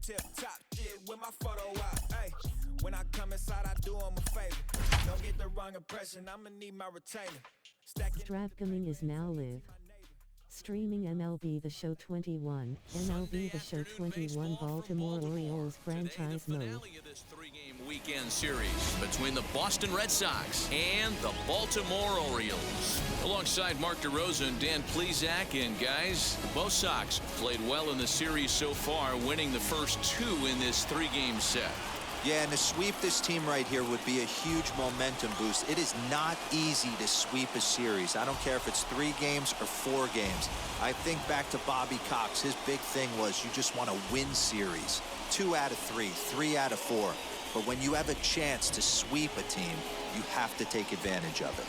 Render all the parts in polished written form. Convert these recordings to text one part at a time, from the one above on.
tip top shit with my photo out. Hey, when I come inside, I do them a favor. Don't get the wrong impression, I'ma need my retainer. Stravgaming is now live. Streaming MLB The Show 21, MLB The Show 21 Baltimore Orioles franchise mode. Today, the finale of this three-game weekend series between the Boston Red Sox and the Baltimore Orioles. Alongside Mark DeRosa and Dan Plesac, and guys, both Sox played well in the series so far, winning the first two in this three-game set. Yeah, and to sweep this team right here would be a huge momentum boost. It is not easy to sweep a series. I don't care if it's 3 games or 4 games. I think back to Bobby Cox. His big thing was you just want to win series. 2 out of 3, 3 out of 4. But when you have a chance to sweep a team, you have to take advantage of it.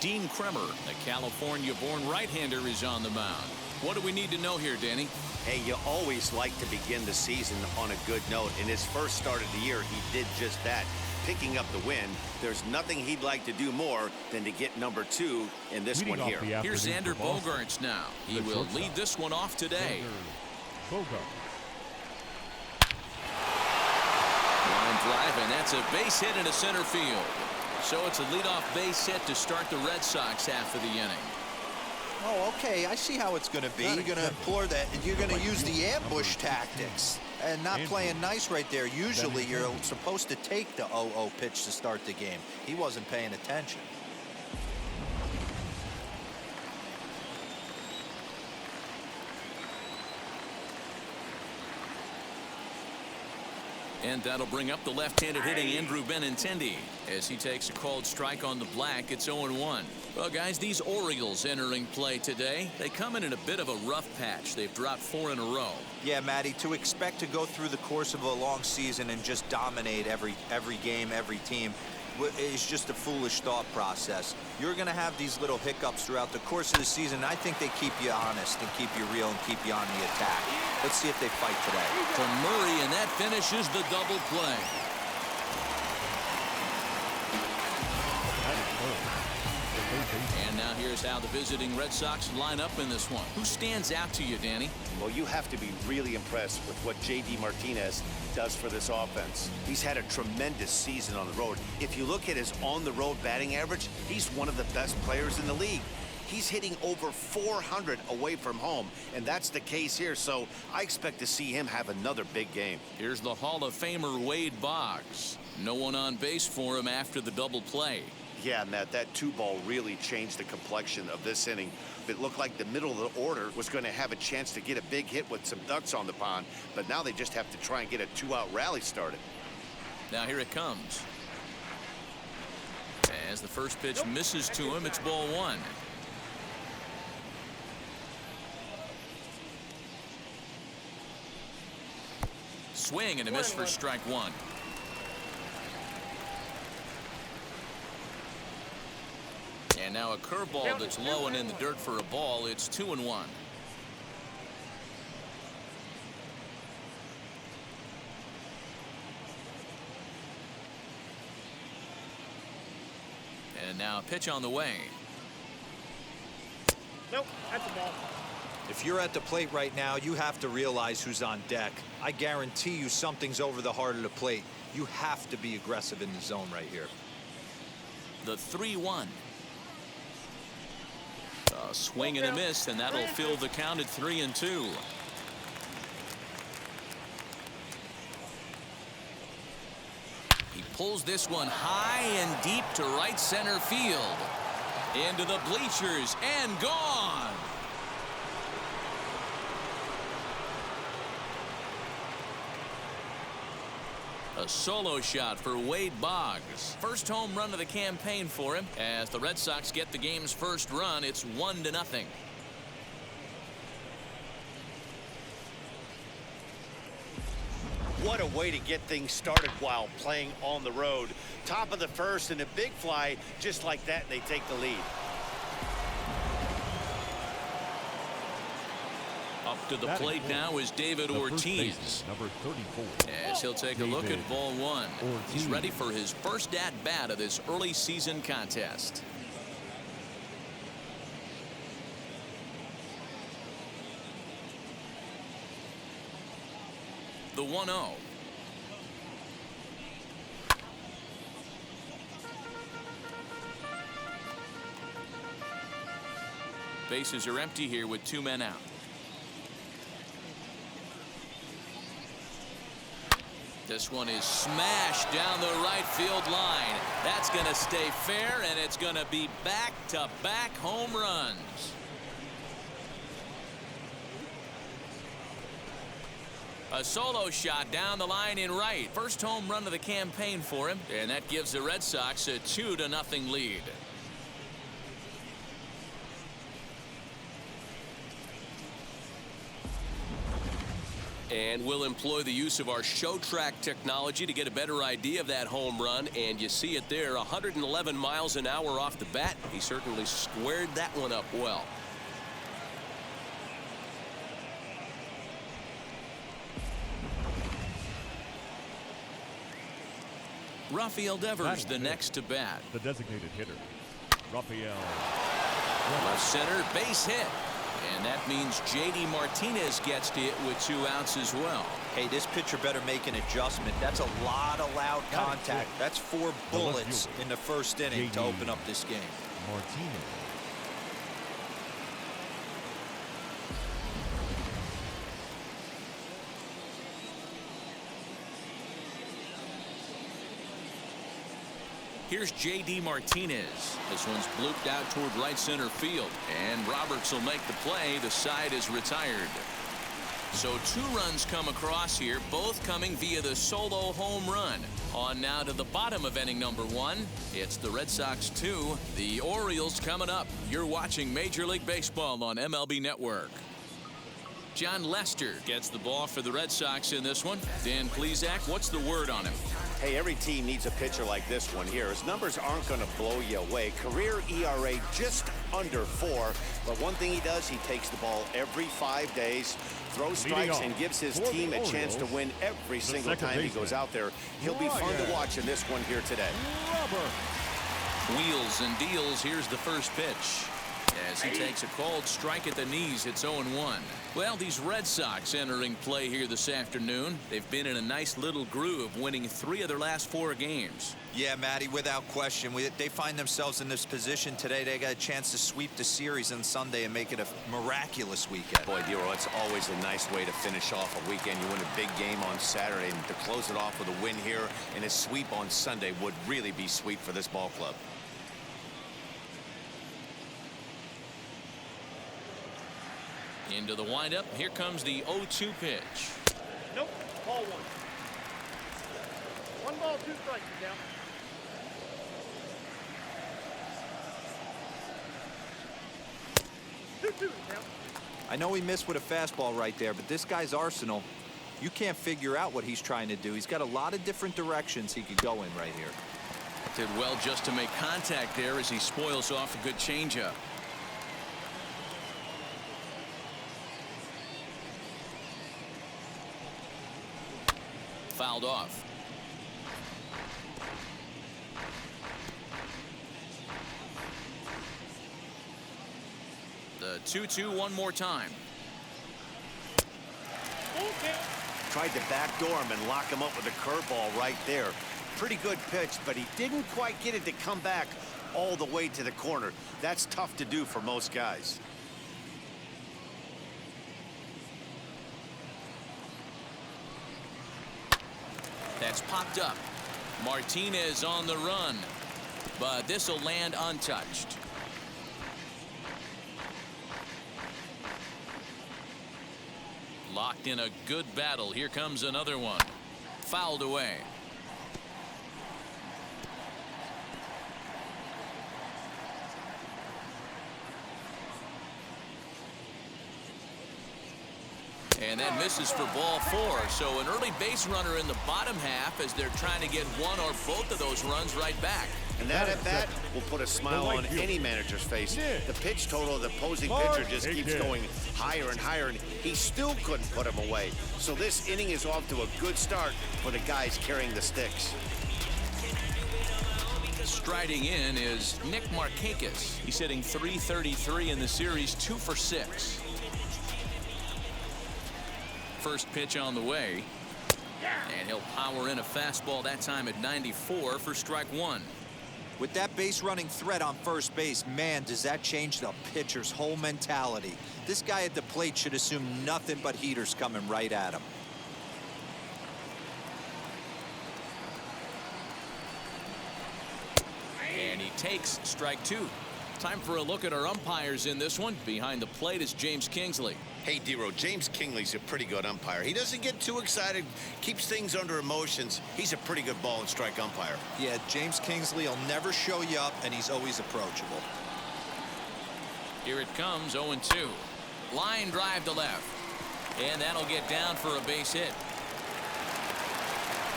Dean Kremer, the California-born right-hander, is on the mound. What do we need to know here, Danny? Hey, you always like to begin the season on a good note. In his first start of the year, he did just that, picking up the win. There's nothing he'd like to do more than to get number 2 in this one here. Here's Xander Bogaerts now. He will lead this one off today. Line drive, and that's a base hit into center field. So it's a leadoff base hit to start the Red Sox half of the inning. Oh, okay. I see how it's going to be. You're going to implore that. You're going to use the ambush tactics and not playing nice right there. Usually, you're supposed to take the 0-0 pitch to start the game. He wasn't paying attention. And that'll bring up the left-handed hitting Andrew Benintendi as he takes a called strike on the black. It's 0-1. Well, guys, these Orioles entering play today, they come in a bit of a rough patch. They've dropped 4 in a row. Yeah, Matty, to expect to go through the course of a long season and just dominate every game, every team, is just a foolish thought process. You're going to have these little hiccups throughout the course of the season. I think they keep you honest and keep you real and keep you on the attack. Let's see if they fight today. To Murray, and that finishes the double play. And now here's how the visiting Red Sox line up in this one. Who stands out to you, Danny? Well, you have to be really impressed with what J.D. Martinez does for this offense. He's had a tremendous season on the road. If you look at his on-the-road batting average, he's one of the best players in the league. He's hitting over 400 away from home, and that's the case here, so I expect to see him have another big game. Here's the Hall of Famer Wade Boggs. No one on base for him after the double play. Yeah, Matt, that 2-ball really changed the complexion of this inning. It looked like the middle of the order was going to have a chance to get a big hit with some ducks on the pond, but now they just have to try and get a 2-out rally started. Now here it comes. As the first pitch misses to him, it's ball 1. Swing and a miss for strike 1. And now a curveball that's low and in the dirt for a ball. It's 2-1. And now a pitch on the way. Nope, that's a ball. If you're at the plate right now, you have to realize who's on deck. I guarantee you something's over the heart of the plate. You have to be aggressive in the zone right here. The 3-1. A swing and a miss, and that'll fill the count at 3-2. He pulls this one high and deep to right center field. Into the bleachers and gone. A solo shot for Wade Boggs. First home run of the campaign for him. As the Red Sox get the game's first run, it's 1-0. What a way to get things started while playing on the road. Top of the first and a big fly, just like that, and they take the lead. Up to the plate now is David Ortiz. Number 34. As he'll take a look at ball 1. He's ready for his first at-bat of this early season contest. the 1-0. Bases are empty here with 2 men out. This one is smashed down the right field line. That's going to stay fair, and it's going to be back-to-back home runs. A solo shot down the line in right. First home run of the campaign for him, and that gives the Red Sox a 2-0 lead. And we'll employ the use of our show track technology to get a better idea of that home run. And you see it there, 111 miles an hour off the bat. He certainly squared that one up well. Rafael Devers the next to bat. The designated hitter, Rafael. Left center base hit. And that means J.D. Martinez gets to it with 2 outs as well. Hey, this pitcher better make an adjustment. That's a lot of loud contact. That's 4 bullets in the first inning to open up this game. Martinez. Here's J.D. Martinez. This one's blooped out toward right center field. And Roberts will make the play. The side is retired. So 2 runs come across here, both coming via the solo home run. On now to the bottom of inning number 1. It's the Red Sox 2. The Orioles coming up. You're watching Major League Baseball on MLB Network. John Lester gets the ball for the Red Sox in this one. Dan Plesac, what's the word on him? Hey, every team needs a pitcher like this one here. His numbers aren't going to blow you away. Career ERA just under 4. But one thing he does, he takes the ball every 5 days, throws strikes, and gives his team a chance to win every single time he goes out there. He'll be fun to watch in this one here today. Wheels and deals. Here's the first pitch. As he takes a cold strike at the knees, it's 0-1. Well, these Red Sox entering play here this afternoon. They've been in a nice little groove, winning 3 of their last 4 games. Yeah, Matty, without question. They find themselves in this position today. They got a chance to sweep the series on Sunday and make it a miraculous weekend. Boy, Dero, it's always a nice way to finish off a weekend. You win a big game on Saturday, and to close it off with a win here and a sweep on Sunday would really be sweet for this ball club. Into the windup. Here comes the 0-2 pitch. Nope. Ball 1. 1 ball, 2 strikes down. I know he missed with a fastball right there, but this guy's arsenal, you can't figure out what he's trying to do. He's got a lot of different directions he could go in right here. Did well just to make contact there as he spoils off a good changeup. Fouled off. The 2-2 one more time. Tried to backdoor him and lock him up with a curveball right there. Pretty good pitch, but he didn't quite get it to come back all the way to the corner. That's tough to do for most guys. That's popped up. Martinez on the run, but this will land untouched. Locked in a good battle. Here comes another one. Fouled away. And that misses for ball 4. So an early base runner in the bottom half as they're trying to get one or both of those runs right back. And that at bat will put a smile on any manager's face. The pitch total of the opposing pitcher just keeps going higher and higher, and he still couldn't put him away. So this inning is off to a good start for the guys carrying the sticks. Striding in is Nick Markakis. He's hitting .333 in the series, 2 for 6. First pitch on the way. And he'll power in a fastball that time at 94 for strike one. With that base running threat on first base, man, does that change the pitcher's whole mentality. This guy at the plate should assume nothing but heaters coming right at him. And he takes strike two. Time for a look at our umpires in this one. Behind the plate is James Kingsley. Hey, D-Row, James Kingsley's a pretty good umpire. He doesn't get too excited, keeps things under emotions. He's a pretty good ball and strike umpire. Yeah, James Kingsley will never show you up, and he's always approachable. Here it comes, 0-2. Line drive to left. And that'll get down for a base hit.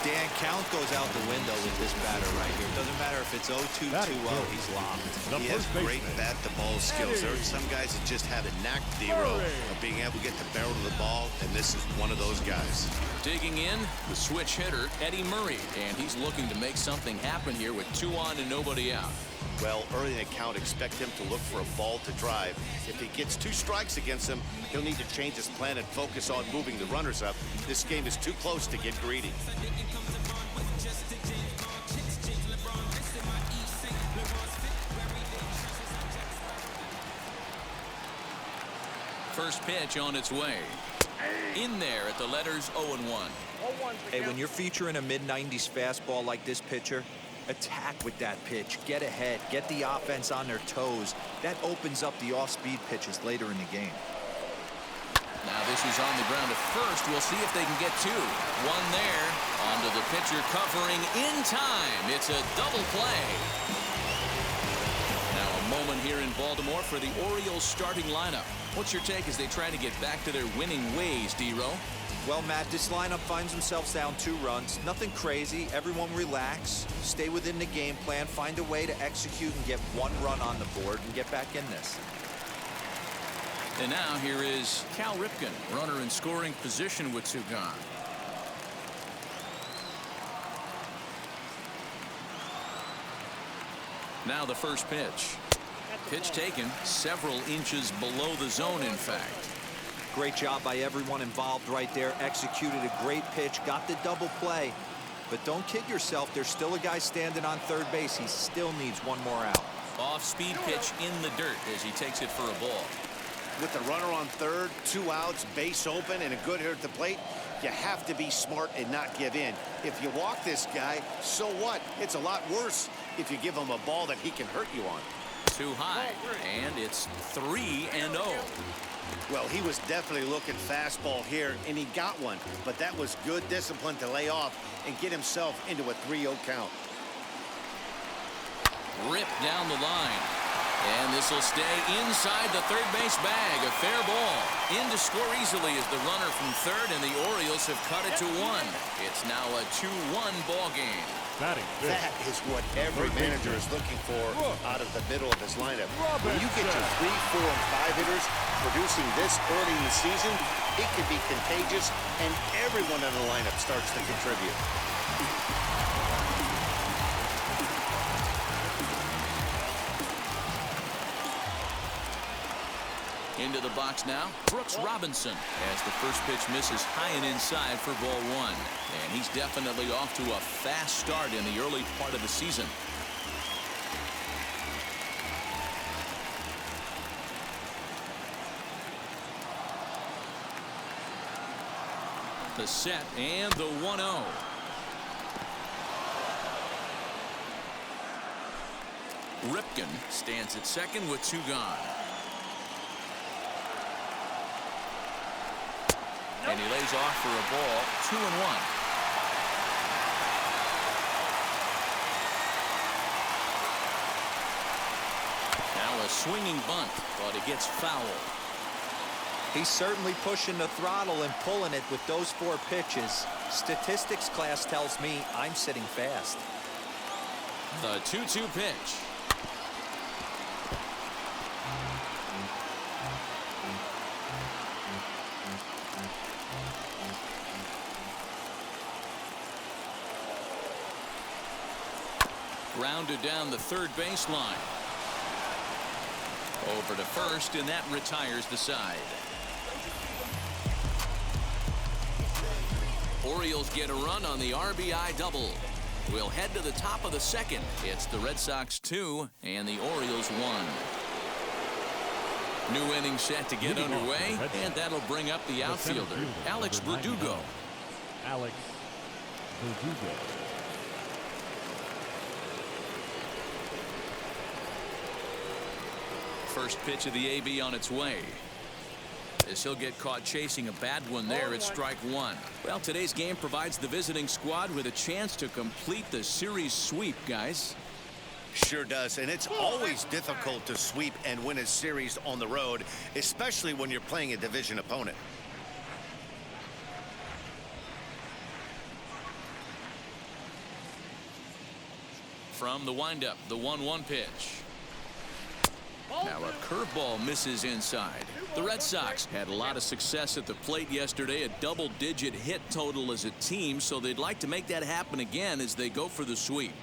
Dan, count goes out the window with this batter right here. Doesn't matter if it's 0-2, 2-0, he's locked. He has great bat-to-ball skills. There are some guys that just have a knack, D-Row, of being able to get the barrel of the ball, and this is one of those guys. Digging in, the switch hitter, Eddie Murray. And he's looking to make something happen here with 2 on and nobody out. Well, early in the count, expect him to look for a ball to drive. If he gets 2 strikes against him, he'll need to change his plan and focus on moving the runners up. This game is too close to get greedy. First pitch on its way. In there at the letters 0-1. Hey, when you're featuring a mid-90s fastball like this pitcher, attack with that pitch. Get ahead. Get the offense on their toes. That opens up the off-speed pitches later in the game. Now this is on the ground at first. We'll see if they can get 2. One there. Onto the pitcher covering in time. It's a double play. Now a moment here in Baltimore for the Orioles starting lineup. What's your take as they try to get back to their winning ways, D-Row? Well, Matt, this lineup finds themselves down 2 runs. Nothing crazy. Everyone relax. Stay within the game plan. Find a way to execute and get 1 run on the board and get back in this. And now here is Cal Ripken, runner in scoring position with 2 gone. Now the first pitch. Pitch taken several inches below the zone, in fact. Great job by everyone involved right there. Executed a great pitch. Got the double play. But don't kid yourself. There's still a guy standing on third base. He still needs 1 more out. Off-speed pitch in the dirt as he takes it for a ball. With the runner on third, 2 outs, base open, and a good hitter at the plate, you have to be smart and not give in. If you walk this guy, so what? It's a lot worse if you give him a ball that he can hurt you on. Too high, and it's 3-0. Well, he was definitely looking fastball here, and he got one. But that was good discipline to lay off and get himself into a 3-0 count. Ripped down the line. And this will stay inside the third base bag. A fair ball. In to score easily is the runner from third, and the Orioles have cut it to 1. It's now a 2-1 ball game. That is what every manager is looking for out of the middle of his lineup. When you get your 3, 4, and 5 hitters producing this early in the season, it can be contagious, and everyone in the lineup starts to contribute. Into the box now, Brooks Robinson, as the first pitch misses high and inside for ball 1. And he's definitely off to a fast start in the early part of the season. The set and the 1-0. Ripken stands at second with 2 gone. And he lays off for a ball, 2-1. Now a swinging bunt, but it gets foul. He's certainly pushing the throttle and pulling it with those 4 pitches. Statistics class tells me I'm sitting fast. The 2-2 pitch. Grounded down the third baseline. Over to first, and that retires the side. Orioles get a run on the RBI double. We'll head to the top of the second. It's the Red Sox 2 and the Orioles 1. New inning set to get underway, and that'll bring up the outfielder, Alex Verdugo. Alex Verdugo. First pitch of the AB on its way. As he'll get caught chasing a bad one there, it's strike one. Well, today's game provides the visiting squad with a chance to complete the series sweep, guys. Sure does, and it's always difficult to sweep and win a series on the road, especially when you're playing a division opponent. From the windup, the 1-1 pitch. Now a curveball misses inside. The Red Sox had a lot of success at the plate yesterday, a double-digit hit total as a team, so they'd like to make that happen again as they go for the sweep.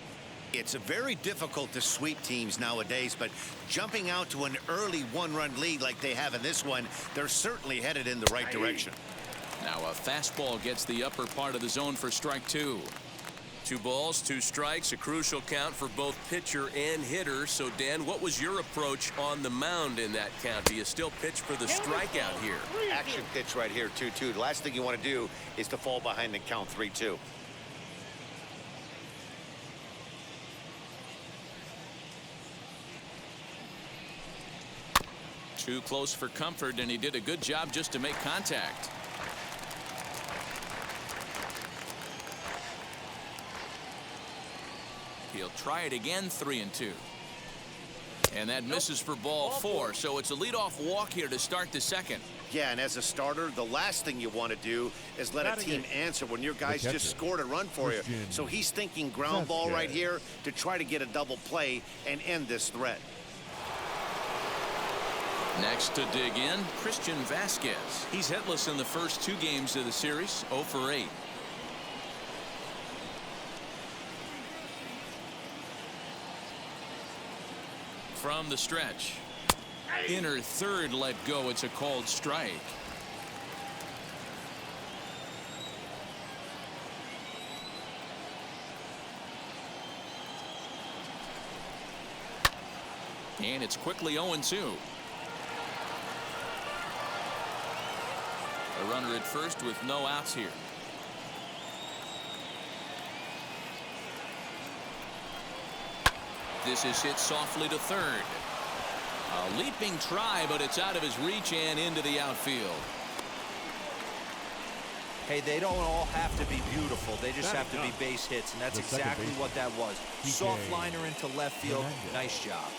It's very difficult to sweep teams nowadays, but jumping out to an early one-run lead like they have in this one, they're certainly headed in the right direction. Now a fastball gets the upper part of the zone for strike two. 2 balls, 2 strikes, a crucial count for both pitcher and hitter. So, Dan, what was your approach on the mound in that count? Do you still pitch for the strikeout here? Action pitch right here, 2-2. The last thing you want to do is to fall behind the count 3-2. Too close for comfort, and he did a good job just to make contact. He'll try it again, 3-2. And that misses for ball 4, so it's a leadoff walk here to start the second. Yeah, and as a starter, the last thing you want to do is let a team answer when your guys just scored a run for you. So he's thinking ground ball right here to try to get a double play and end this threat. Next to dig in, Christian Vasquez. He's hitless in the first 2 games of the series, 0 for 8. From the stretch. Inner third let go. It's a called strike. And it's quickly 0-2. A runner at first with no outs here. This is hit softly to third. A leaping try, but it's out of his reach and into the outfield. Hey, they don't all have to be beautiful. They just have to be base hits, and that's exactly what that was. Soft liner into left field. Nice job.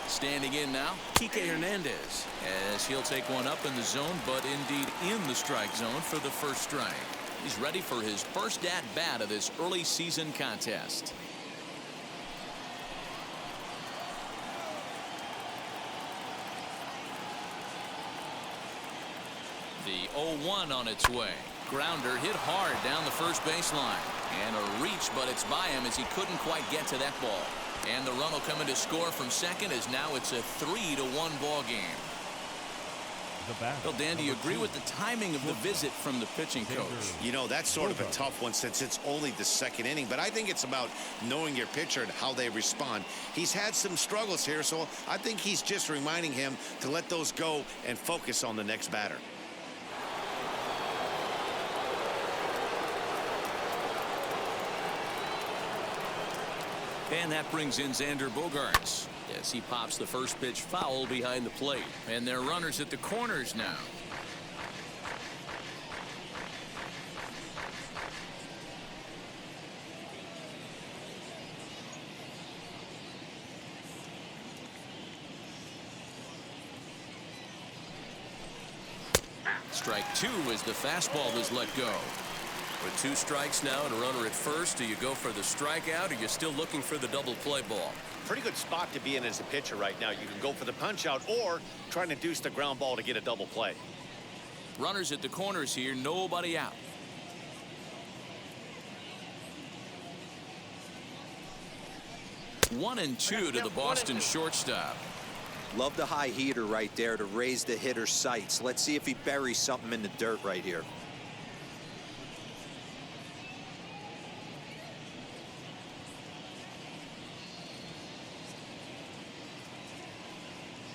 Standing in now, Kike Hernandez, as he'll take one up in the zone, but indeed in the strike zone for the first strike. He's ready for his first at-bat of this early season contest. The 0-1 on its way. Grounder hit hard down the first baseline. And a reach, but it's by him as he couldn't quite get to that ball. And the run will come in to score from second as now it's a 3-1 ball game. Well, Dan, do you agree with the timing of the visit from the pitching coach? You know, that's sort of a tough one since it's only the second inning, but I think it's about knowing your pitcher and how they respond. He's had some struggles here, so I think he's just reminding him to let those go and focus on the next batter. And that brings in Xander Bogaerts as he pops the first pitch foul behind the plate. And they're runners at the corners now. Strike 2 as the fastball is let go. With 2 strikes now and a runner at first, do you go for the strikeout or are you still looking for the double play ball? Pretty good spot to be in as a pitcher right now. You can go for the punch out or try to induce the ground ball to get a double play. Runners at the corners here, nobody out. 1-2 to the Boston shortstop. Love the high heater right there to raise the hitter's sights. Let's see if he buries something in the dirt right here.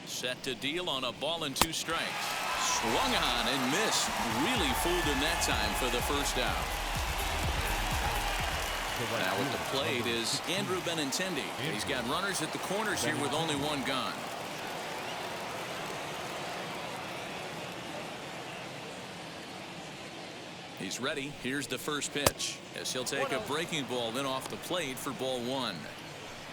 Set to deal on a ball and 2 strikes. Swung on and missed. Really fooled him that time for the first out. Now at the plate is Andrew Benintendi. He's got runners at the corners here with only 1 gone. He's ready. Here's the first pitch as he'll take a breaking ball then off the plate for ball 1.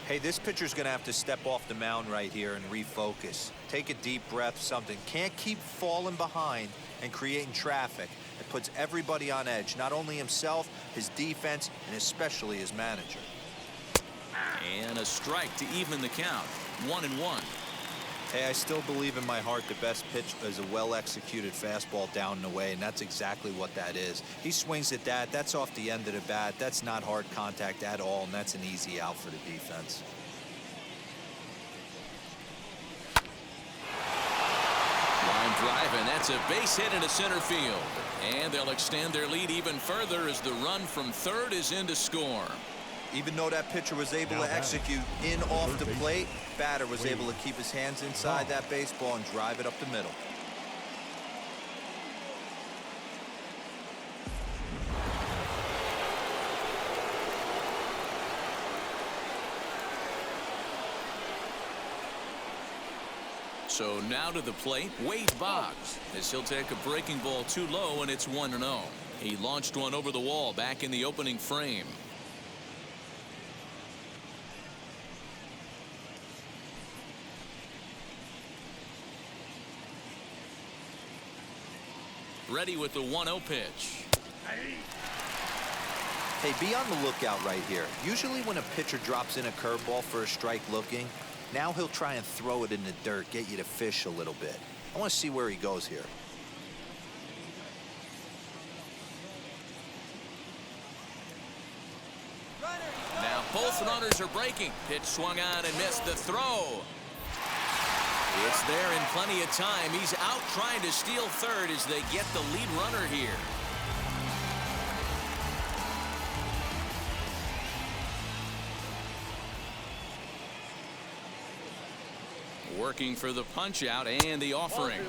Hey, this pitcher's going to have to step off the mound right here and refocus. Take a deep breath, something. Can't keep falling behind and creating traffic. It puts everybody on edge, not only himself, his defense, and especially his manager. And a strike to even the count. 1-1. Hey, I still believe in my heart the best pitch is a well-executed fastball down and away, and that's exactly what that is. He swings at that. That's off the end of the bat. That's not hard contact at all, and that's an easy out for the defense. Line drive, and that's a base hit into center field. And they'll extend their lead even further as the run from third is in to score. Even though that pitcher was able to execute in off the plate, batter was able to keep his hands inside that baseball and drive it up the middle. So now to the plate, Wade Boggs, as he'll take a breaking ball too low, and it's 1-0. He launched one over the wall back in the opening frame. Ready with the 1-0 pitch. Hey, be on the lookout right here. Usually when a pitcher drops in a curveball for a strike looking, now he'll try and throw it in the dirt, get you to fish a little bit. I want to see where he goes here. Now both runners are breaking. Pitch swung on and missed the throw. It's there in plenty of time. He's out trying to steal third as they get the lead runner here. Working for the punch out and the offering.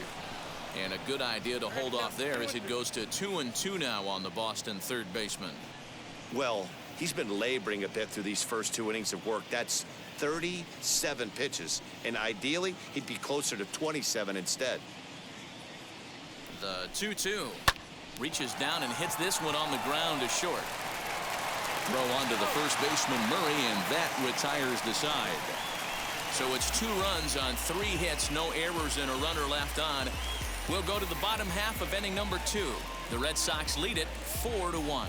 And a good idea to hold off there as it goes to 2-2 now on the Boston third baseman. Well, he's been laboring a bit through these first 2 innings of work. That's 37 pitches, and ideally he'd be closer to 27 instead. The 2-2 reaches down and hits this one on the ground to short. Throw on to the first baseman Murray, and that retires the side. So it's 2 runs on 3 hits, no errors, and a runner left on. We'll go to the bottom half of inning number 2. The Red Sox lead it 4-1.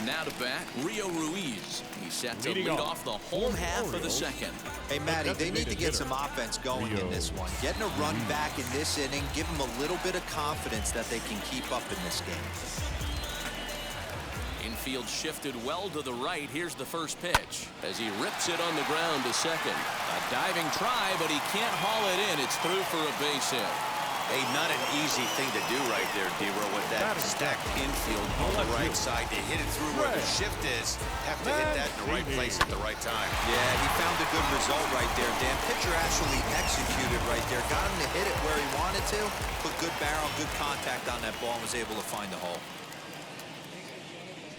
Now to bat, Rio Ruiz. He's set to lead off the home half of the second. Hey, Matty, they need to get some offense going in this one. Getting a run back in this inning, give them a little bit of confidence that they can keep up in this game. Infield shifted well to the right. Here's the first pitch as he rips it on the ground to second. A diving try, but he can't haul it in. It's through for a base hit. Hey, not an easy thing to do right there, D-Row, with that stacked infield on the right side. To hit it through where the shift is, have to hit that in the right place at the right time. Yeah, he found a good result right there, Dan. Pitcher actually executed right there. Got him to hit it where he wanted to. Put good barrel, good contact on that ball, and was able to find the hole.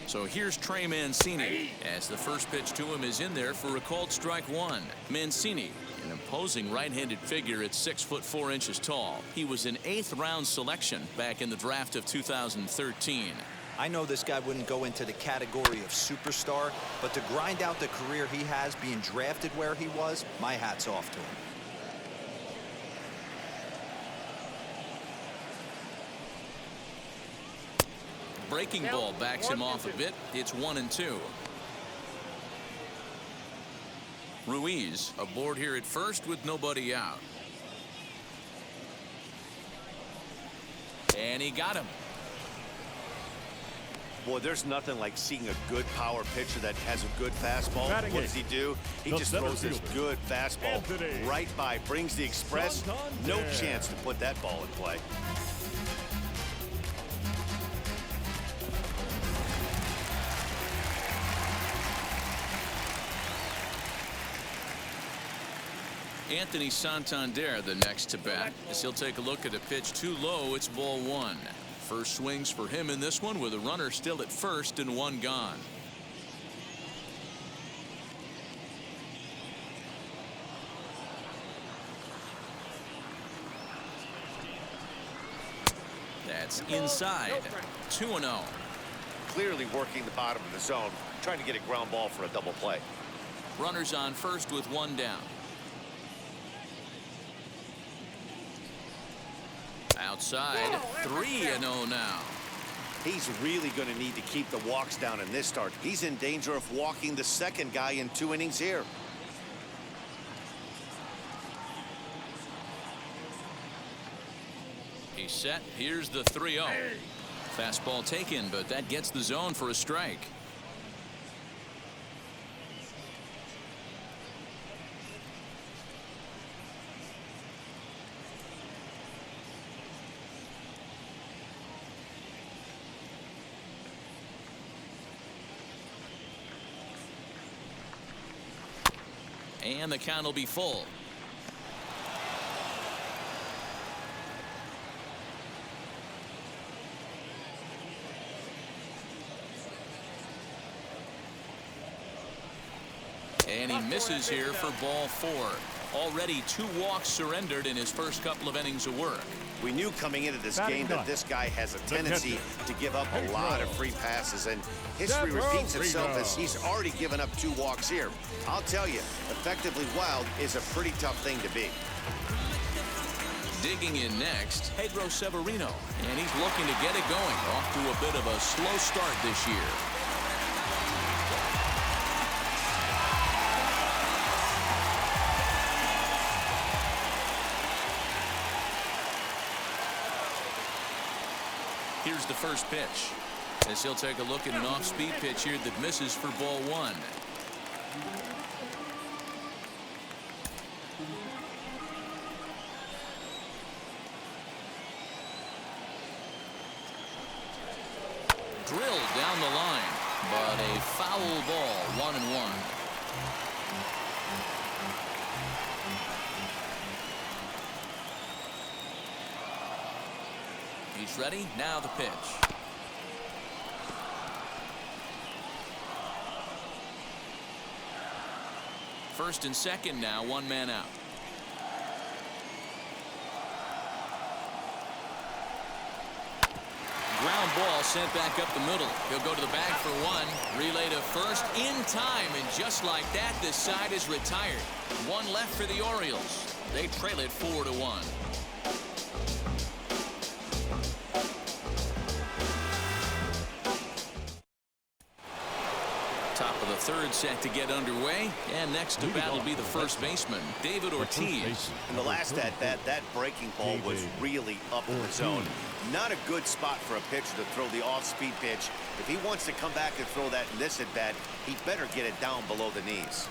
So here's Trey Mancini as the first pitch to him is in there for a called strike 1. Mancini, an imposing right-handed figure at 6'4" tall. He was an 8th round selection back in the draft of 2013. I know this guy wouldn't go into the category of superstar, but to grind out the career he has being drafted where he was, my hat's off to him. Breaking ball backs him off a bit. It's 1-2. Ruiz aboard here at first with nobody out. And he got him. Boy, there's nothing like seeing a good power pitcher that has a good fastball. Batting What does he do? He the just center throws this fielder, good fastball Anthony right by, brings the express. No Santander. chance to put that ball in play. Anthony Santander the next to bat as he'll take a look at a pitch too low. It's ball one. First swings for him in this one with a runner still at first and one gone. That's inside. 2-0. Clearly working the bottom of the zone, trying to get a ground ball for a double play. Runners on first with one down. Outside, 3-0 now. He's really going to need to keep the walks down in this start. He's in danger of walking the second guy in 2 innings here. He's set. Here's the 3-0. Fastball taken, but that gets the zone for a strike. And the count will be full. And he misses here for ball 4. Already 2 walks surrendered in his first couple of innings of work. We knew coming into this game that this guy has a tendency to give up a lot of free passes, and history repeats itself as he's already given up 2 walks here. I'll tell you, effectively wild is a pretty tough thing to be. Digging in next, Pedro Severino, and he's looking to get it going. Off to a bit of a slow start this year. Here's the first pitch as he'll take a look at an off-speed pitch here that misses for ball 1. Drilled down the line, but a foul ball, 1-1. He's ready. Now the pitch. First and second now, 1 man out. Ground ball sent back up the middle. He'll go to the bag for 1. Relay to first in time, and just like that, this side is retired. 1 left for the Orioles. They trail it 4-1. Top of the third set to get underway, and next to bat will be the first baseman, David Ortiz. In the last at-bat, that breaking ball was really up in the zone. Not a good spot for a pitcher to throw the off-speed pitch. If he wants to come back and throw that in this at-bat, he better get it down below the knees.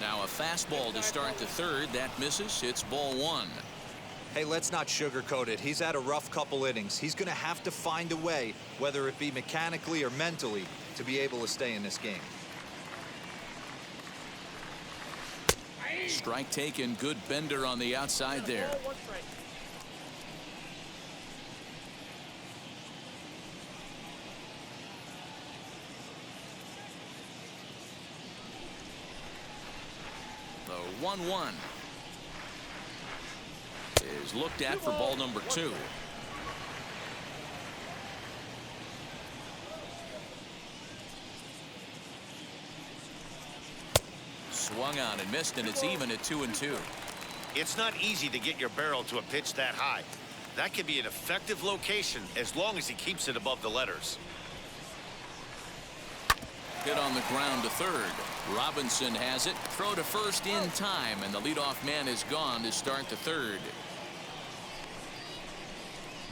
Now a fastball to start the third. That misses. It's ball 1. Hey, let's not sugarcoat it. He's had a rough couple innings. He's going to have to find a way, whether it be mechanically or mentally, to be able to stay in this game. Strike taken. Good bender on the outside there. The 1-1 is looked at for ball number 2. Swung on and missed, and it's even at 2-2. It's not easy to get your barrel to a pitch that high. That can be an effective location as long as he keeps it above the letters. Hit on the ground to third. Robinson has it. Throw to first in time, and the leadoff man is gone to start the third.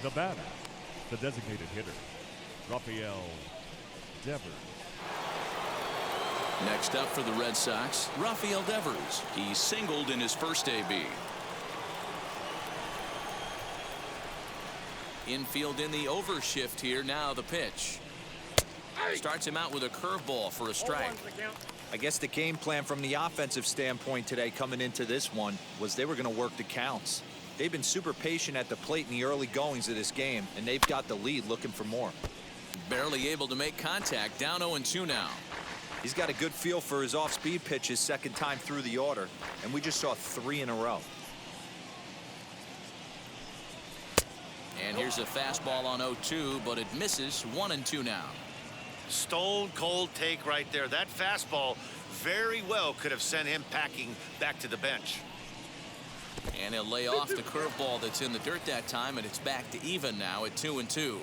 The batter, the designated hitter, Rafael Devers. Next up for the Red Sox, Rafael Devers. He singled in his first AB. Infield in the overshift here. Now the pitch. Starts him out with a curveball for a strike. I guess the game plan from the offensive standpoint today coming into this one was they were going to work the counts. They've been super patient at the plate in the early goings of this game, and they've got the lead looking for more. Barely able to make contact. Down 0-2 now. He's got a good feel for his off-speed pitches second time through the order, and we just saw 3 in a row. And here's a fastball on 0-2, but it misses. 1-2 now. Stone cold take right there. That fastball very well could have sent him packing back to the bench. And he'll lay off the curveball that's in the dirt that time, and it's back to even now at 2-2.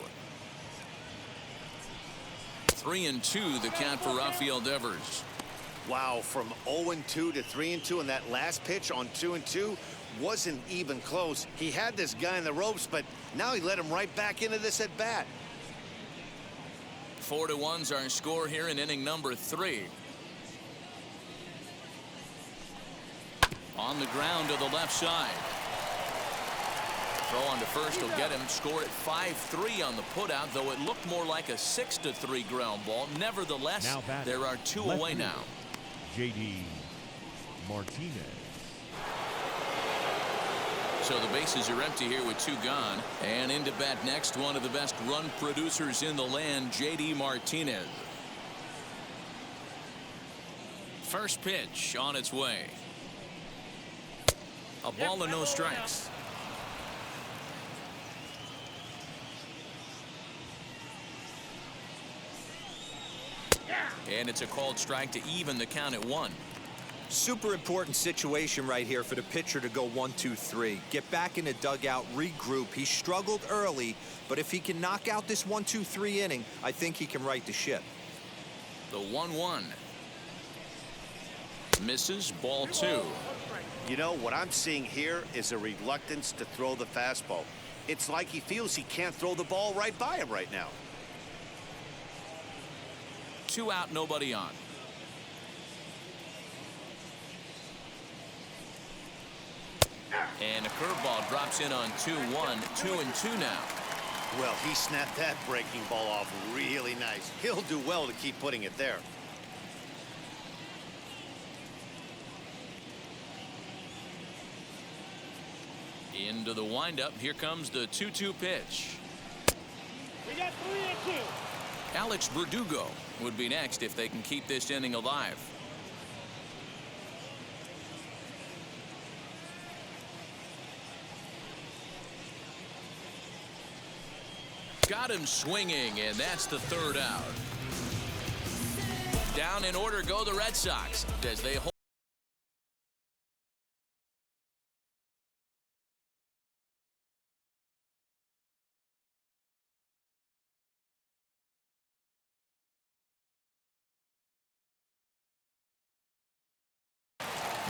3-2 the count for Rafael Devers. Wow, from 0-2 to 3-2, and that last pitch on 2-2 wasn't even close. He had this guy in the ropes, but now he let him right back into this at bat. 4-1's our score here in inning number 3. On the ground to the left side. Throw on to first will get him. Score at 5-3 on the putout, though it looked more like a 6-3 ground ball. Nevertheless, there are 2 away now. JD Martinez. So the bases are empty here with 2 gone. And into bat next, one of the best run producers in the land, JD Martinez. First pitch on its way. A ball and no strikes. And it's a called strike to even the count at 1. Super important situation right here for the pitcher to go 1-2-3. Get back in the dugout, regroup. He struggled early, but if he can knock out this 1-2-3 inning, I think he can right the ship. The 1-1. Misses. Ball 2. You know, what I'm seeing here is a reluctance to throw the fastball. It's like he feels he can't throw the ball right by him right now. 2 out, nobody on. And a curveball drops in on 2-1. 2-2 now. Well, he snapped that breaking ball off really nice. He'll do well to keep putting it there. Into the windup. Here comes the 2-2 pitch. We got 3-2. Alex Verdugo would be next if they can keep this inning alive. Got him swinging, and that's the 3rd out. Down in order go the Red Sox as they hold.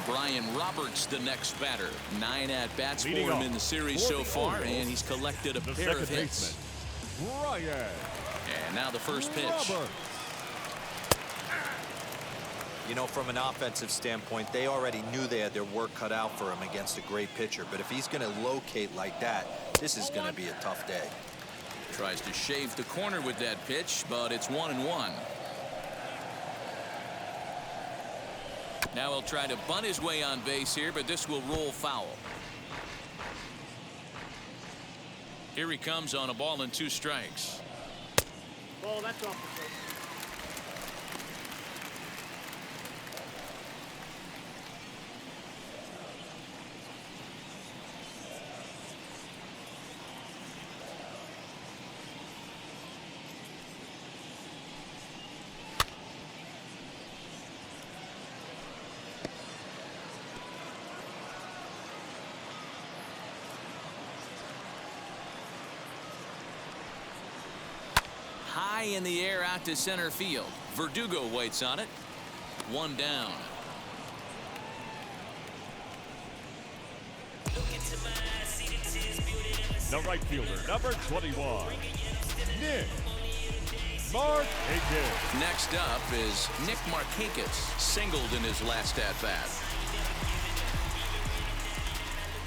Brian Roberts, the next batter. 9 at-bats for him in the series so far, and he's collected a pair of hits. Brian. And now the first pitch. You know, from an offensive standpoint, they already knew they had their work cut out for him against a great pitcher. But if he's going to locate like that, this is going to be a tough day. Tries to shave the corner with that pitch, but it's 1-1. Now he'll try to bunt his way on base here, but this will roll foul. Here he comes on a ball and 2 strikes. Ball, that's off the plate. High in the air out to center field. Verdugo waits on it. 1 down. The right fielder, number 21, Nick Markakis. Next up is Nick Markakis, singled in his last at-bat.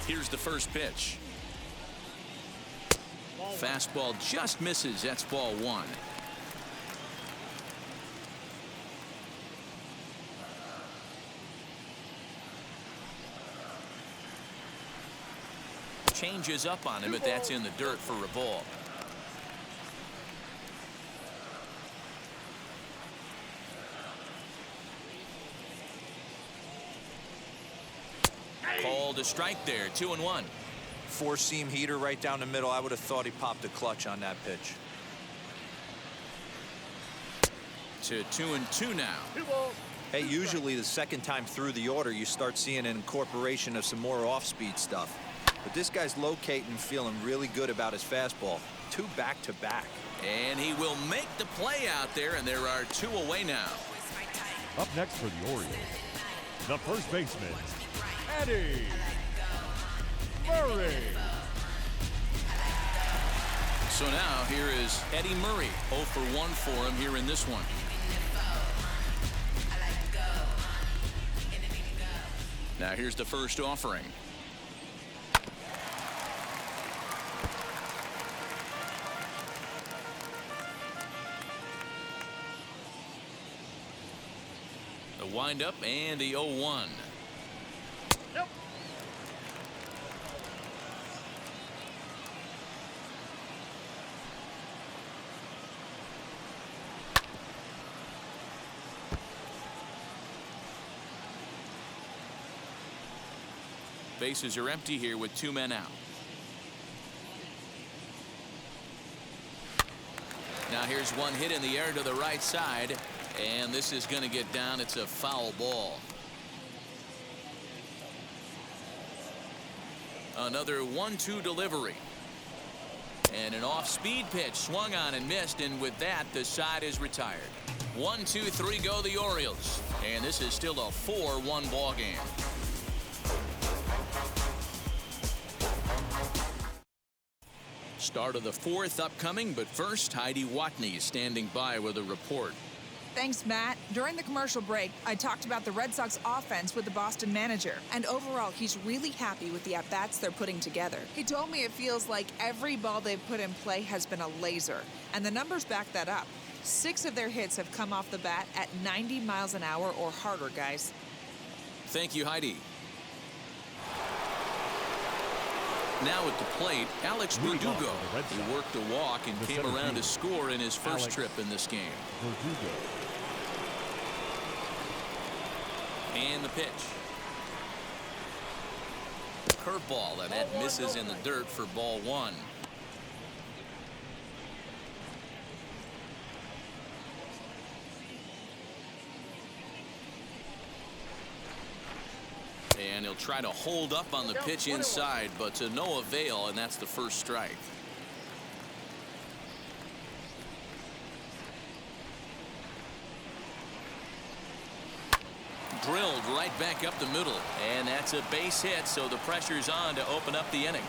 Here's the first pitch. Fastball just misses. That's ball one. Changes up on him, but that's in the dirt for a ball. Called a strike there. 2-1. Four-seam heater right down the middle. I would have thought he popped a clutch on that pitch. To 2-2 now. Hey, usually the second time through the order, you start seeing an incorporation of some more off-speed stuff. But this guy's locating, feeling really good about his fastball. 2 back-to-back. And he will make the play out there, and there are 2 away now. Up next for the Orioles, the first baseman, Eddie Murray. So now here is Eddie Murray. 0 for 1 for him here in this one. Now here's the first offering. The windup and the 0-1. Bases are empty here with 2 men out. Now here's one hit in the air to the right side, and this is going to get down. It's a foul ball. Another 1-2 delivery. And an off-speed pitch swung on and missed, and with that the side is retired. 1, 2, 3 go the Orioles, and this is still a 4-1 ball game. Start of the 4th upcoming, but first Heidi Watney standing by with a report. Thanks, Matt. During the commercial break, I talked about the Red Sox offense with the Boston manager, and overall, he's really happy with the at-bats they're putting together. He told me it feels like every ball they've put in play has been a laser, and the numbers back that up. 6 of their hits have come off the bat at 90 miles an hour or harder, guys. Thank you, Heidi. Now at the plate, Alex Verdugo. He worked a walk and came around to score in his first trip in this game. And the pitch. Curveball, and that misses in the dirt for ball 1. And he'll try to hold up on the pitch inside, but to no avail, and that's the first strike. Drilled right back up the middle, and that's a base hit, so the pressure's on to open up the inning.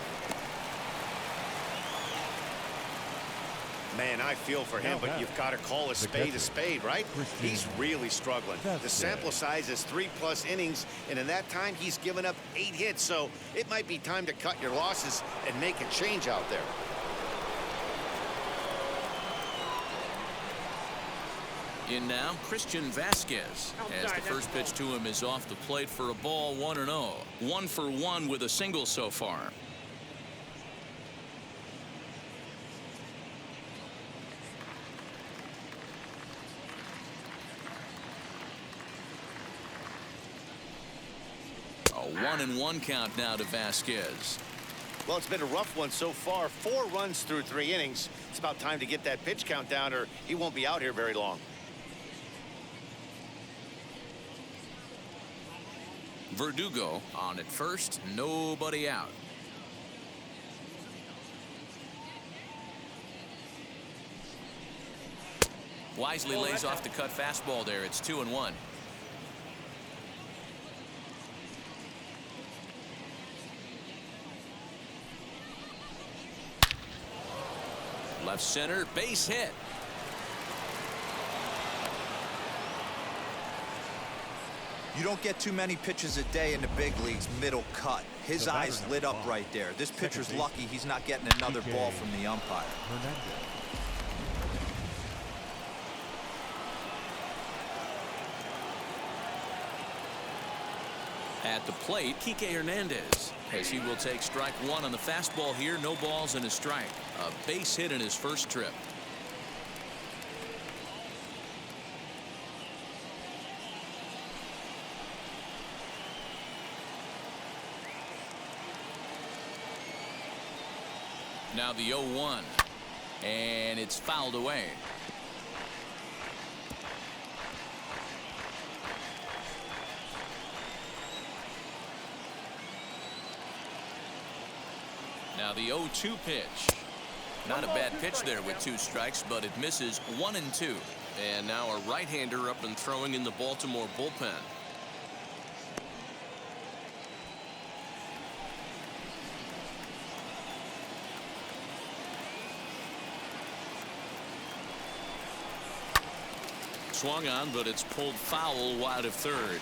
Man, I feel for him, but you've got to call a spade, right? He's really struggling. The sample size is 3+ innings, and in that time, he's given up 8 hits, so it might be time to cut your losses and make a change out there. In now, Christian Vasquez, as the first pitch to him is off the plate for a ball. 1-0. 1 for 1 with a single so far. A 1-1 count now to Vasquez. Well, it's been a rough one so far. 4 runs through 3 innings. It's about time to get that pitch count down, or he won't be out here very long. Verdugo on at first, nobody out. Wisely lays off the cut fastball there. It's 2-1. Left center, base hit. You don't get too many pitches a day in the big leagues, middle cut. His eyes lit up right there. This pitcher's lucky he's not getting another ball from the umpire. At the plate, Kike Hernandez, as he will take strike one on the fastball here. No balls and a strike. A base hit in his first trip. Now the 0-1, and it's fouled away. Now the 0-2 pitch. Not a bad pitch there with 2 strikes, but it misses 1 and 2. And now a right-hander up and throwing in the Baltimore bullpen. Swung on, but it's pulled foul wide of third.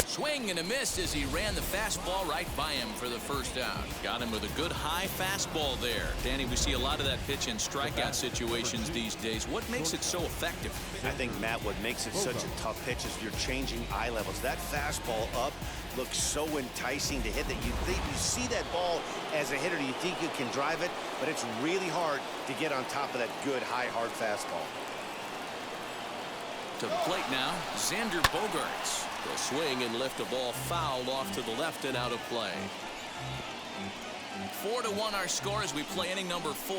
Swing and a miss as he ran the fastball right by him for the first out. Got him with a good high fastball there. Danny, we see a lot of that pitch in strikeout situations these days. What makes it so effective? I think, Matt, what makes it such a tough pitch is you're changing eye levels. That fastball up looks so enticing to hit that you think you see that ball as a hitter, you think you can drive it, but it's really hard to get on top of that good high hard fastball. To the plate now, Xander Bogaerts will swing and lift a ball fouled off to the left and out of play. 4-1 our score as we play inning number 4.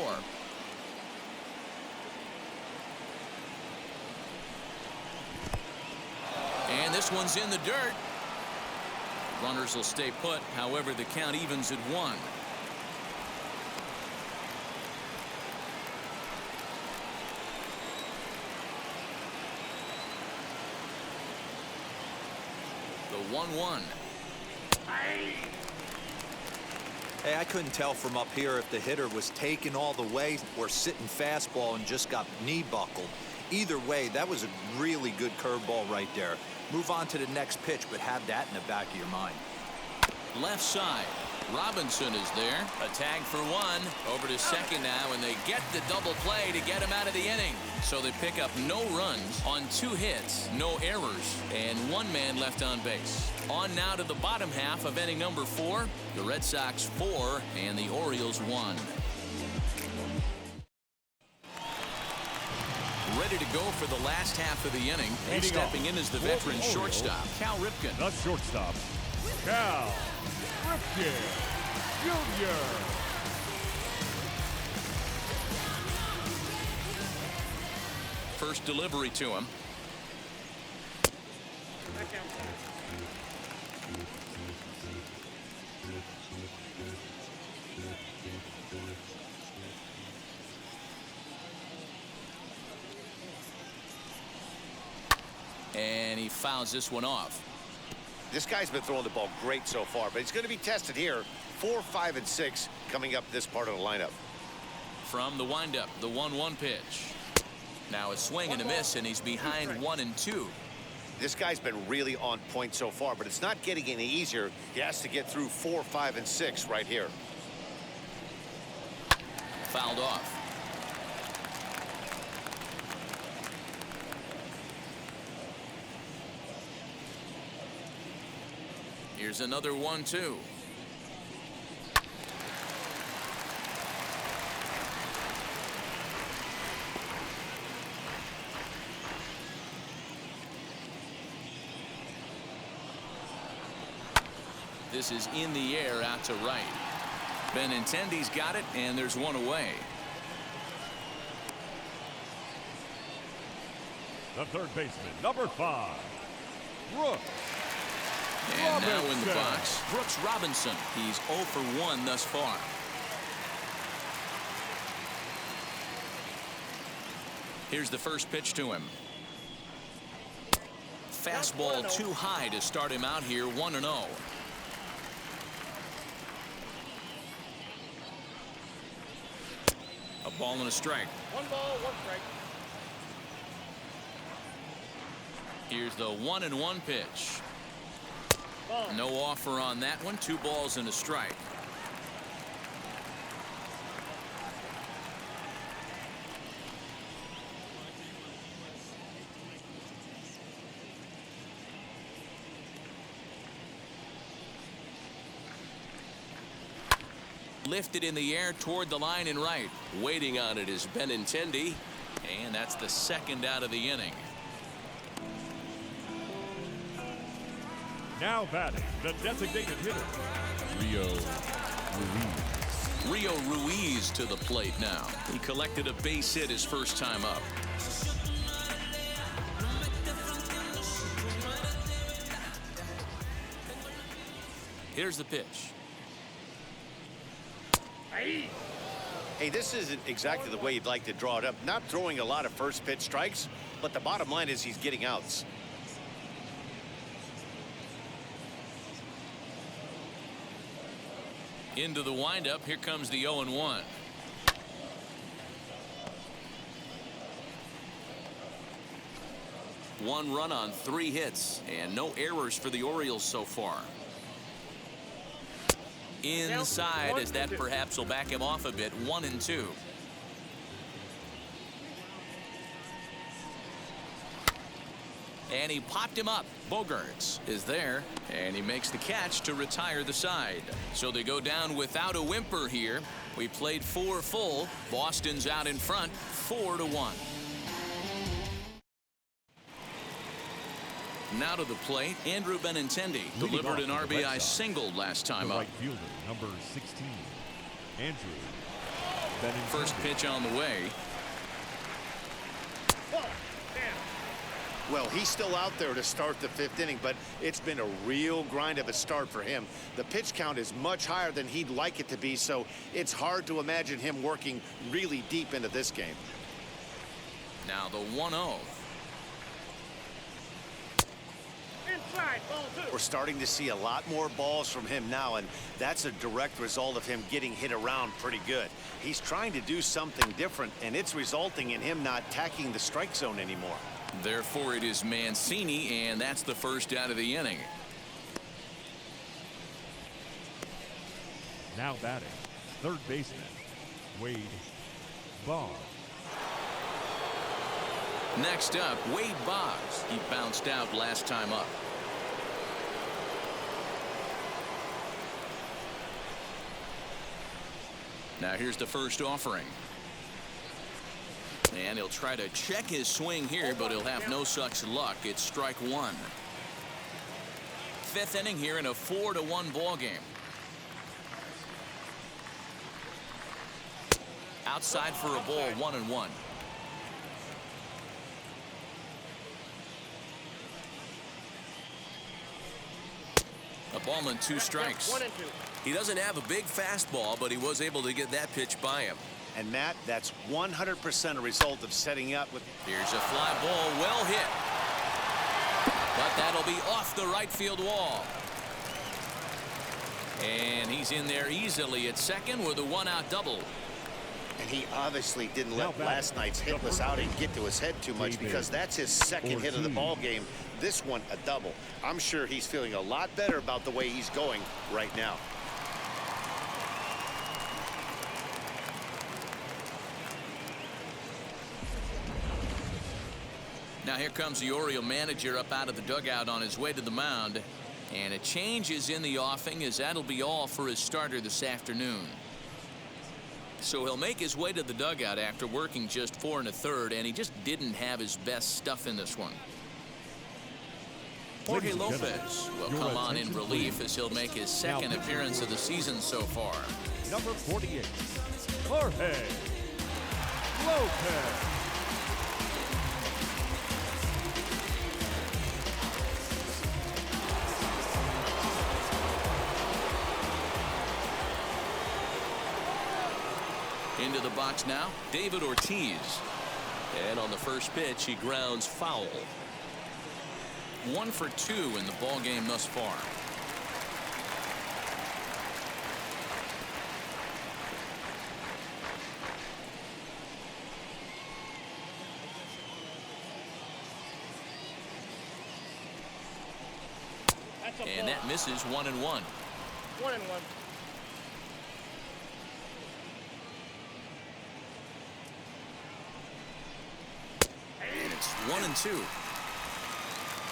And this one's in the dirt. Runners will stay put. However, the count evens at 1. The 1-1. Hey, I couldn't tell from up here if the hitter was taking all the way or sitting fastball and just got knee buckled. Either way, that was a really good curveball right there. Move on to the next pitch, but have that in the back of your mind. Left side. Robinson is there. A tag for 1. Over to second now, and they get the double play to get him out of the inning. So they pick up no runs on 2 hits, no errors, and 1 man left on base. On now to the bottom half of inning number 4. The Red Sox 4 and the Orioles 1. Ready to go for the last half of the inning. And stepping in is the veteran shortstop, Cal Ripken. The shortstop, Cal Ripken Jr. First delivery to him. And he fouls this one off. This guy's been throwing the ball great so far, but he's going to be tested here. 4, 5, and 6 coming up this part of the lineup. From the windup, the 1-1 pitch. Now a swing and a miss, and he's behind 1 and 2. This guy's been really on point so far, but it's not getting any easier. He has to get through 4, 5, and 6 right here. Fouled off. Here's another 1-2. This is in the air out to right. Benintendi's got it, and there's 1 away. The third baseman, number 5, Brooks And Robinson. now in the box, Brooks Robinson. He's 0 for 1 thus far. Here's the first pitch to him. Fastball too high to start him out here, 1-0. Ball and a strike. 1 ball, 1 strike. Here's the 1-1 pitch. Ball. No offer on that one. 2 balls and a strike. Lifted in the air toward the line and right. Waiting on it is Benintendi. And that's the second out of the inning. Now batting, the designated hitter, Rio Ruiz. Rio Ruiz to the plate now. He collected a base hit his first time up. Here's the pitch. Hey, this isn't exactly the way you'd like to draw it up. Not throwing a lot of first pitch strikes, but the bottom line is he's getting outs. Into the windup. Here comes the 0-1. One run on 3 hits and no errors for the Orioles so far. Inside, as that perhaps will back him off a bit. 1-2. And he popped him up. Bogaerts is there, and he makes the catch to retire the side. So they go down without a whimper here. We played 4 full. Boston's out in front, 4-1. Now to the plate, Andrew Benintendi delivered an RBI single last time up. Right fielder, number 16, Andrew Benintendi. First pitch on the way. Well, he's still out there to start the 5th inning, but it's been a real grind of a start for him. The pitch count is much higher than he'd like it to be, so it's hard to imagine him working really deep into this game. Now the 1-0. Inside, ball 2. We're starting to see a lot more balls from him now, and that's a direct result of him getting hit around pretty good. He's trying to do something different, and it's resulting in him not attacking the strike zone anymore. Therefore, it is Mancini, and that's the first out of the inning. Now batting, third baseman, Wade Boggs. Next up, Wade Boggs. He bounced out last time up. Now here's the first offering. And he'll try to check his swing here, but he'll have no such luck. It's strike 1. 5th inning here in a 4-1 ball game. Outside for a ball, 1-1. A ball and 2 strikes. 1-2. He doesn't have a big fastball, but he was able to get that pitch by him. And Matt, that's 100% a result of setting up with. Here's a fly ball, well hit. But that'll be off the right field wall. And he's in there easily at second with a 1-out double. And he obviously didn't let last night's hitless outing get to his head too much, because that's his second hit of the ball game. This one a double. I'm sure he's feeling a lot better about the way he's going right now. Now here comes the Oriole manager up out of the dugout on his way to the mound. And a change is in the offing, as that'll be all for his starter this afternoon. So he'll make his way to the dugout after working just 4 1/3, and he just didn't have his best stuff in this one. Jorge Lopez will come on in relief as he'll make his second appearance of the season so far. Number 48, Jorge Lopez. Into the box now, David Ortiz. And on the first pitch, he grounds foul. 1 for 2 in the ball game thus far. And that misses 1-1. 1-1. And it's 1-2.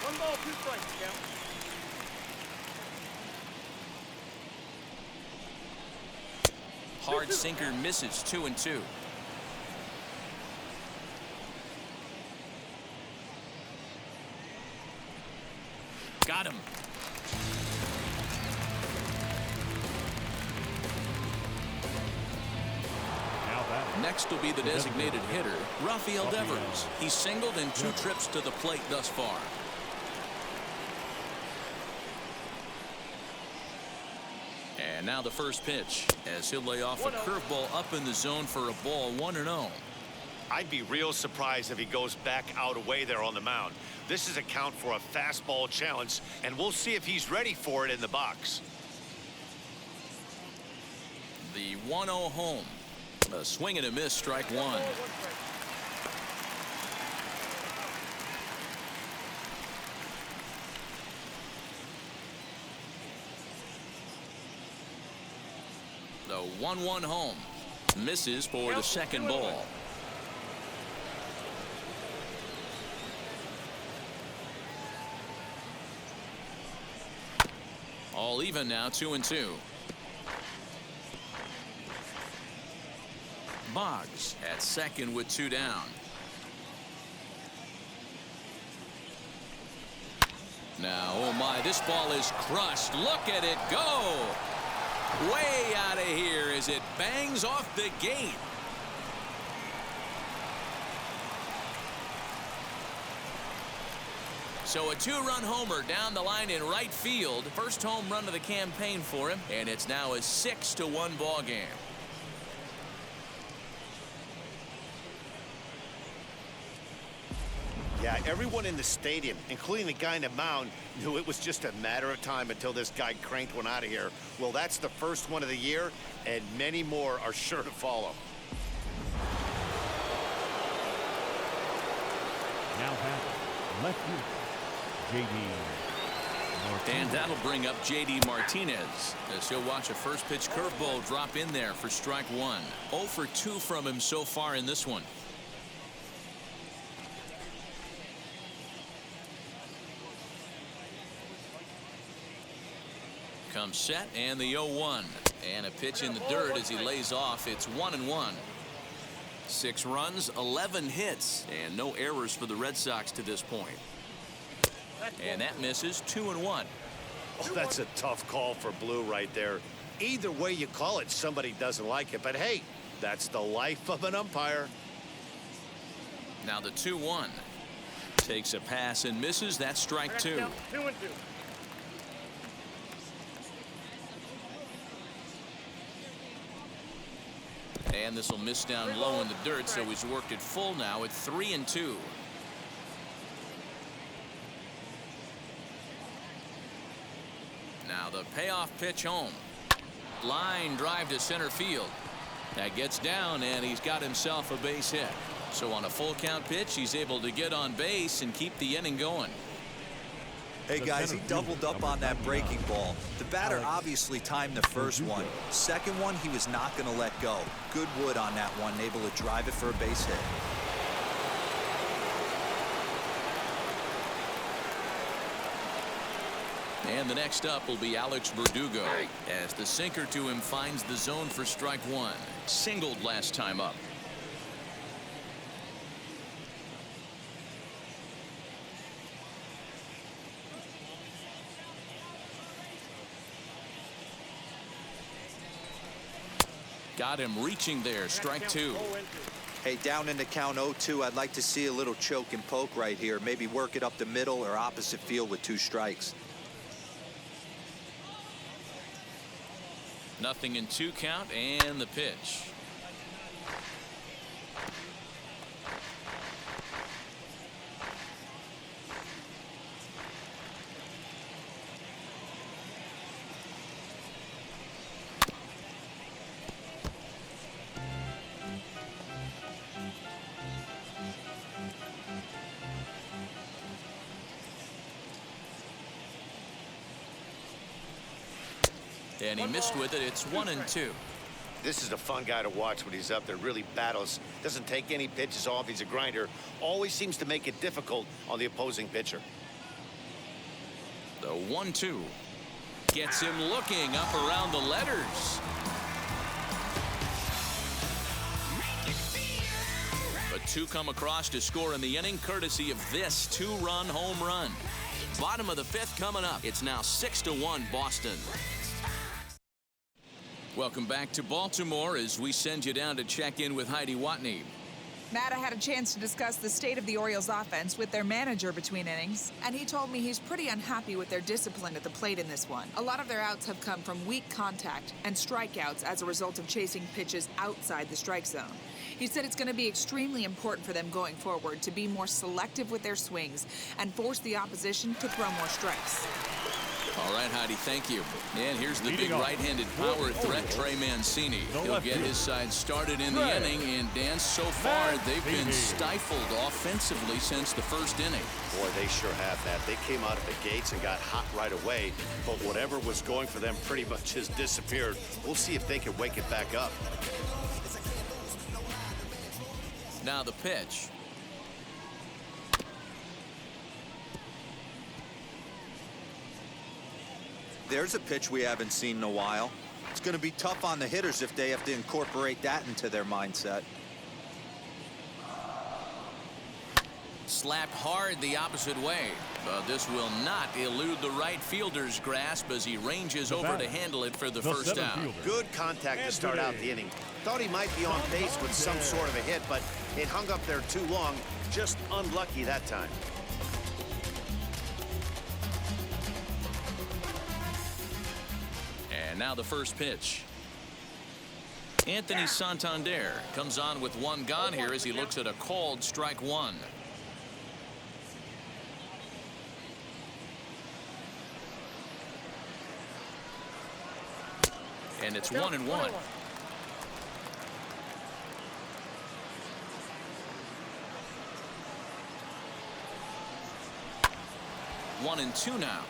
1 ball, 2 strikes, Cam. Hard sinker misses 2-2. Got him. Next will be the designated hitter, Rafael Devers. He's singled in 2 trips to the plate thus far. And now the first pitch as he'll lay off a curveball up in the zone for a ball, 1-0. I'd be real surprised if he goes back out away there on the mound. This is a count for a fastball challenge, and we'll see if he's ready for it in the box. The 1-0 home. A swing and a miss, strike 1. The 1-1 home. Misses for the second ball. All even now, 2-2. Boggs at second with 2 down. Now, oh my, this ball is crushed. Look at it go. Way out of here as it bangs off the gate. So a 2-run homer down the line in right field. First home run of the campaign for him, and it's now a 6-1 ball game. Yeah, everyone in the stadium, including the guy in the mound, knew it was just a matter of time until this guy cranked one out of here. Well, that's the first one of the year, and many more are sure to follow. Now back, left field, J.D. And that'll bring up J.D. Martinez as he'll watch a first pitch curveball drop in there for strike 1. 0 for 2 from him so far in this one. Comes set and the 0-1 and a pitch in the dirt as he lays off. It's 1-1. 6 runs, 11 hits, and no errors for the Red Sox to this point. And that misses 2-1. Oh, that's a tough call for Blue right there. Either way you call it, somebody doesn't like it. But hey, that's the life of an umpire. Now the 2-1 takes a pass and misses. That's strike 2. 2-2. And this will miss down low in the dirt, so he's worked it full now at 3-2. Now the payoff pitch home. Line drive to center field. That gets down, and he's got himself a base hit. So on a full count pitch, he's able to get on base and keep the inning going. Hey guys, he doubled up on that breaking ball. The batter obviously timed the first one. Second one, he was not going to let go. Good wood on that one, able to drive it for a base hit. And the next up will be Alex Verdugo as the sinker to him finds the zone for strike 1. Singled last time up. Got him reaching there, strike 2. Hey, down in the count 0-2, I'd like to see a little choke and poke right here. Maybe work it up the middle or opposite field with 2 strikes. Nothing in 2 count and the pitch. And he missed with it. It's 1-2. This is a fun guy to watch when he's up there. Really battles. Doesn't take any pitches off. He's a grinder. Always seems to make it difficult on the opposing pitcher. The 1-2. Gets him looking up around the letters. But two come across to score in the inning, courtesy of this two-run home run. Bottom of the fifth coming up. It's now 6-1 Boston. Welcome back to Baltimore as we send you down to check in with Heidi Watney. Matt, I had a chance to discuss the state of the Orioles offense with their manager between innings, and he told me he's pretty unhappy with their discipline at the plate in this one. A lot of their outs have come from weak contact and strikeouts as a result of chasing pitches outside the strike zone. He said it's going to be extremely important for them going forward to be more selective with their swings and force the opposition to throw more strikes. All right, Heidi, thank you. And here's the big right-handed power threat, Trey Mancini. He'll get his side started in the inning, and Dan, so far, they've been stifled offensively since the first inning. Boy, they sure have that. They came out of the gates and got hot right away, but whatever was going for them pretty much has disappeared. We'll see if they can wake it back up. Now the pitch. There's a pitch we haven't seen in a while. It's going to be tough on the hitters if they have to incorporate that into their mindset. Slapped hard the opposite way, but this will not elude the right fielder's grasp as he ranges over to handle it for the first out. Good contact to start out the inning. Thought he might be on base with some sort of a hit, but it hung up there too long. Just unlucky that time. And now the first pitch. Anthony Santander comes on with one gone here as he looks at a called strike one. And it's 1-1. 1-2 now.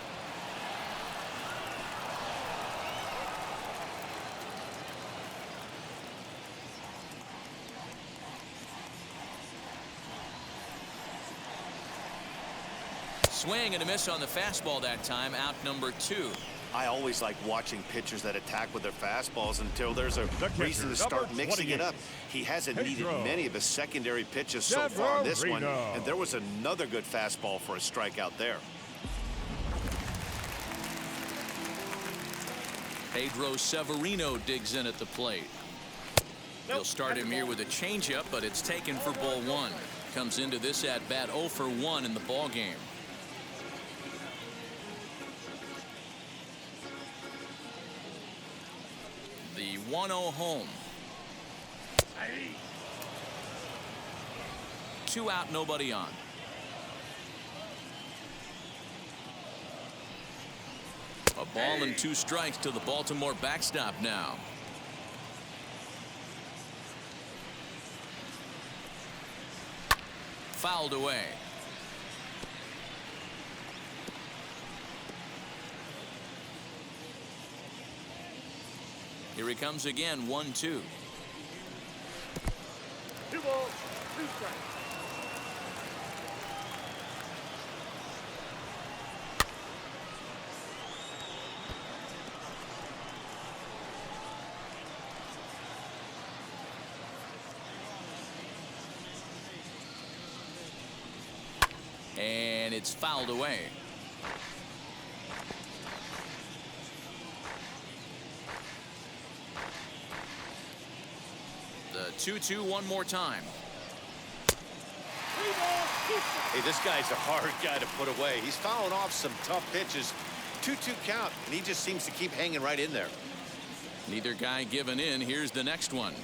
Swing and a miss on the fastball that time, out number 2. I always like watching pitchers that attack with their fastballs until there's a reason to start mixing it up. He hasn't needed many of his secondary pitches so far on this one, and there was another good fastball for a strikeout there. Pedro Severino digs in at the plate. He'll start him here with a changeup, but it's taken for ball 1. Comes into this at bat 0 for 1 in the ball game. The 1-0 home. 2 out, nobody on. A ball and 2 strikes to the Baltimore backstop now. Fouled away. Here he comes again, 1-2. 2 balls, 2 strikes. And it's fouled away. The 2-2 one more time. Hey, this guy's a hard guy to put away. He's fouling off some tough pitches. 2-2 count, and he just seems to keep hanging right in there. Neither guy giving in. Here's the next one.